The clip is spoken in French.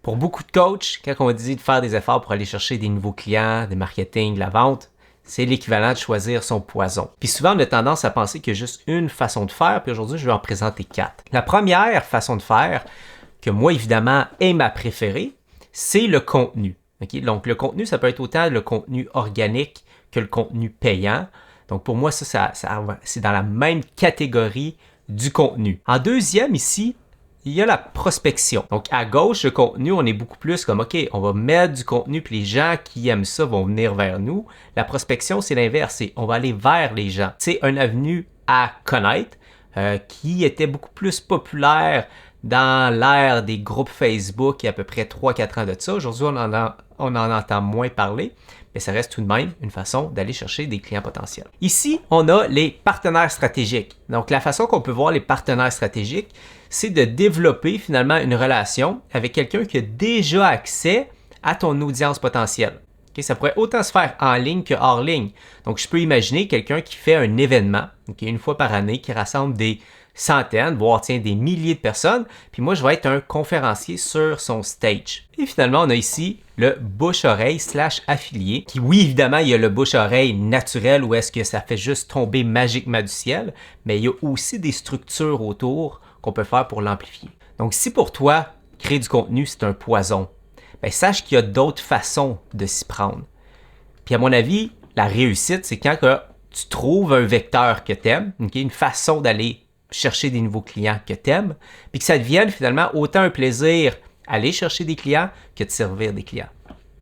Pour beaucoup de coachs, quand on dit de faire des efforts pour aller chercher des nouveaux clients, des marketing, de la vente, c'est l'équivalent de choisir son poison. Puis souvent, on a tendance à penser qu'il y a juste une façon de faire, puis aujourd'hui, je vais en présenter 4. La première façon de faire, que moi, évidemment, est ma préférée, c'est le contenu. Okay? Donc, le contenu, ça peut être autant le contenu organique que le contenu payant. Donc, pour moi, ça c'est dans la même catégorie du contenu. En deuxième, ici, il y a la prospection. Donc, à gauche, le contenu, on est beaucoup plus comme, OK, on va mettre du contenu, puis les gens qui aiment ça vont venir vers nous. La prospection, c'est l'inverse, on va aller vers les gens. C'est une avenue à connaître qui était beaucoup plus populaire dans l'ère des groupes Facebook il y a à peu près 3-4 ans de ça. Aujourd'hui, on en entend moins parler, mais ça reste tout de même une façon d'aller chercher des clients potentiels. Ici, on a les partenaires stratégiques. Donc, la façon qu'on peut voir les partenaires stratégiques, c'est de développer finalement une relation avec quelqu'un qui a déjà accès à ton audience potentielle. Okay? Ça pourrait autant se faire en ligne que hors ligne. Donc, je peux imaginer quelqu'un qui fait un événement, okay, une fois par année, qui rassemble des centaines, voire des milliers de personnes, puis moi, je vais être un conférencier sur son stage. Et finalement, on a ici le bouche-oreille / affilié, qui oui, évidemment, il y a le bouche-oreille naturel où est-ce que ça fait juste tomber magiquement du ciel, mais il y a aussi des structures autour qu'on peut faire pour l'amplifier. Donc, si pour toi, créer du contenu, c'est un poison, bien, sache qu'il y a d'autres façons de s'y prendre. Puis à mon avis, la réussite, c'est quand tu trouves un vecteur que tu aimes, okay, une façon d'aller chercher des nouveaux clients que tu aimes, puis que ça devienne finalement autant un plaisir aller chercher des clients que de servir des clients.